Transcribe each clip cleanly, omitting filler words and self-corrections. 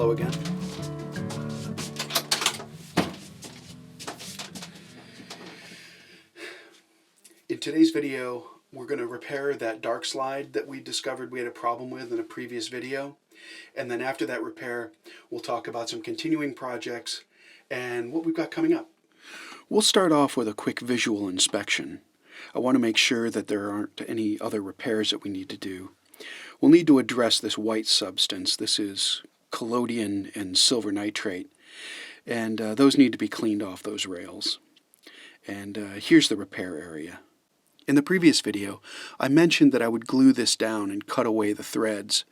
Hello again. In today's video, we're going to repair that Darkslide that we discovered we had a problem with in a previous video. And then after that repair, we'll talk about some continuing projects and what we've got coming up. We'll start off with a quick visual inspection. I want to make sure that there aren't any other repairs that we need to do. We'll need to address this white substance. This is collodion and silver nitrate, and those need to be cleaned off those rails. And here's the repair area. In the previous video, I mentioned that I would glue this down and cut away the threads,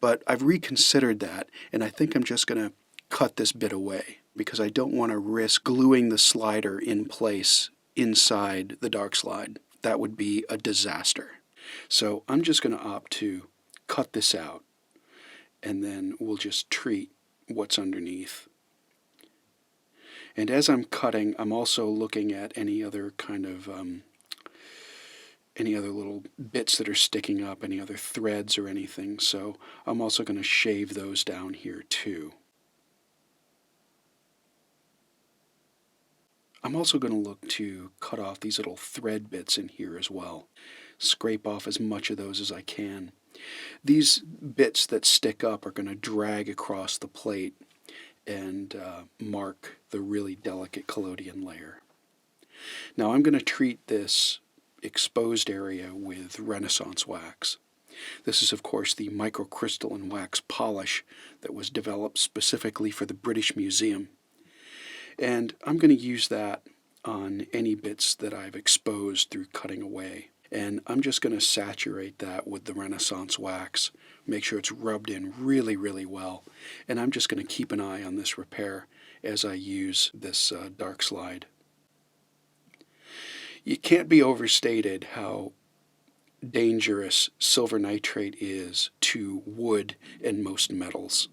but I've reconsidered that, and I think I'm just going to cut this bit away because I don't want to risk gluing the slider in place inside the Darkslide. That would be a disaster. So I'm just going to opt to cut this out, and then we'll just treat what's underneath. And as I'm cutting, I'm also looking at any other kind of any other little bits that are sticking up, any other threads or anything. So I'm also going to shave those down here too. I'm also going to look to cut off these little thread bits in here as well. Scrape off as much of those as I can. These bits that stick up are going to drag across the plate and mark the really delicate collodion layer. Now I'm going to treat this exposed area with Renaissance wax. This is of course the microcrystalline wax polish that was developed specifically for the British Museum. And I'm going to use that on any bits that I've exposed through cutting away. And I'm just going to saturate that with the Renaissance wax, make sure it's rubbed in really, really well. And I'm just going to keep an eye on this repair as I use this Darkslide. It can't be overstated how dangerous silver nitrate is to wood and most metals.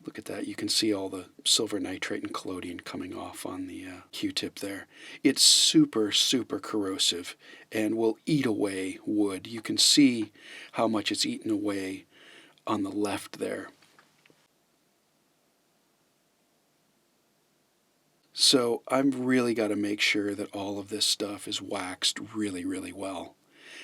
Look at that. You can see all the silver nitrate and collodion coming off on the Q-tip there. It's super, super corrosive and will eat away wood. You can see how much it's eaten away on the left there. So I've really got to make sure that all of this stuff is waxed really, really well.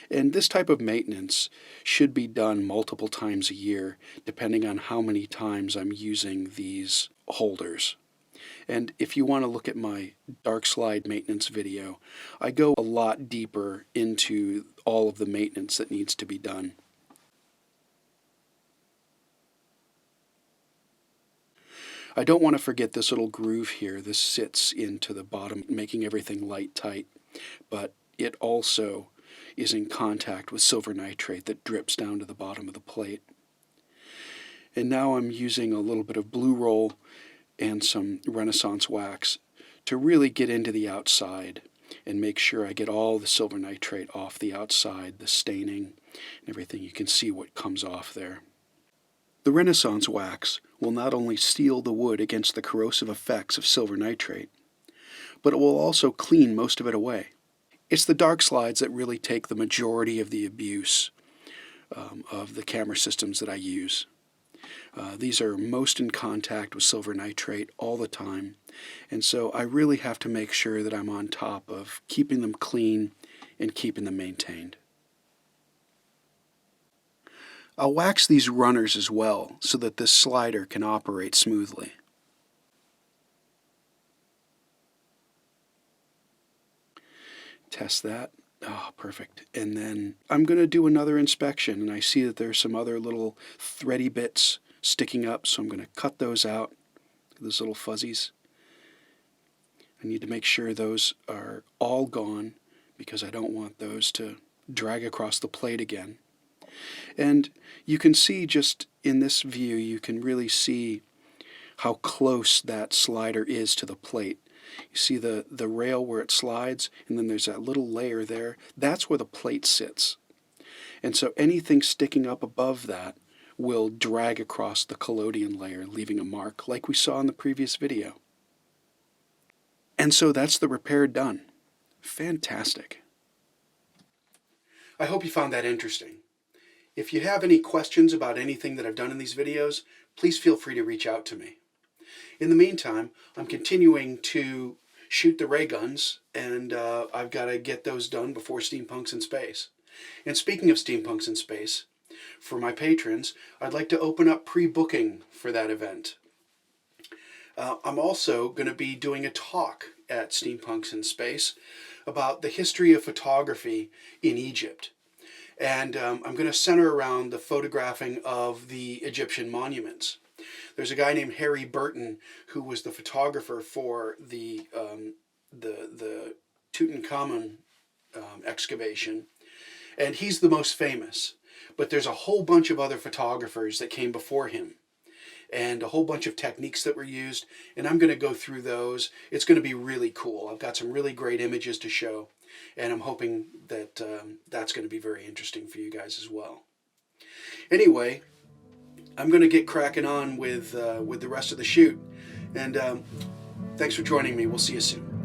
And this type of maintenance should be done multiple times a year, depending on how many times I'm using these holders. And if you want to look at my Darkslide maintenance video, I go a lot deeper into all of the maintenance that needs to be done. I don't want to forget this little groove here. This sits into the bottom, making everything light tight, but it also is in contact with silver nitrate that drips down to the bottom of the plate. And now I'm using a little bit of blue roll and some Renaissance wax to really get into the outside and make sure I get all the silver nitrate off the outside, the staining and everything. You can see what comes off there. The Renaissance wax will not only seal the wood against the corrosive effects of silver nitrate, but it will also clean most of it away. It's the Darkslides that really take the majority of the abuse of the camera systems that I use. These are most in contact with silver nitrate all the time, and so I really have to make sure that I'm on top of keeping them clean and keeping them maintained. I'll wax these runners as well so that this slider can operate smoothly. Test that. Oh, perfect. And then I'm going to do another inspection, and I see that there's some other little thready bits sticking up, so I'm going to cut those out, those little fuzzies. I need to make sure those are all gone because I don't want those to drag across the plate again. And you can see just in this view, you can really see how close that slider is to the plate. You see the rail where it slides, and then there's that little layer there. That's where the plate sits. And so anything sticking up above that will drag across the collodion layer, leaving a mark like we saw in the previous video. And so that's the repair done. Fantastic. I hope you found that interesting. If you have any questions about anything that I've done in these videos, please feel free to reach out to me. In the meantime, I'm continuing to shoot the ray guns, and I've got to get those done before Steampunks in Space. And speaking of Steampunks in Space, for my patrons, I'd like to open up pre-booking for that event. I'm also going to be doing a talk at Steampunks in Space about the history of photography in Egypt. And I'm going to center around the photographing of the Egyptian monuments. There's a guy named Harry Burton who was the photographer for the Tutankhamun excavation, and he's the most famous. But there's a whole bunch of other photographers that came before him, and a whole bunch of techniques that were used, and I'm going to go through those. It's going to be really cool. I've got some really great images to show, and I'm hoping that that's going to be very interesting for you guys as well. Anyway, I'm going to get cracking on with the rest of the shoot, and thanks for joining me. We'll see you soon.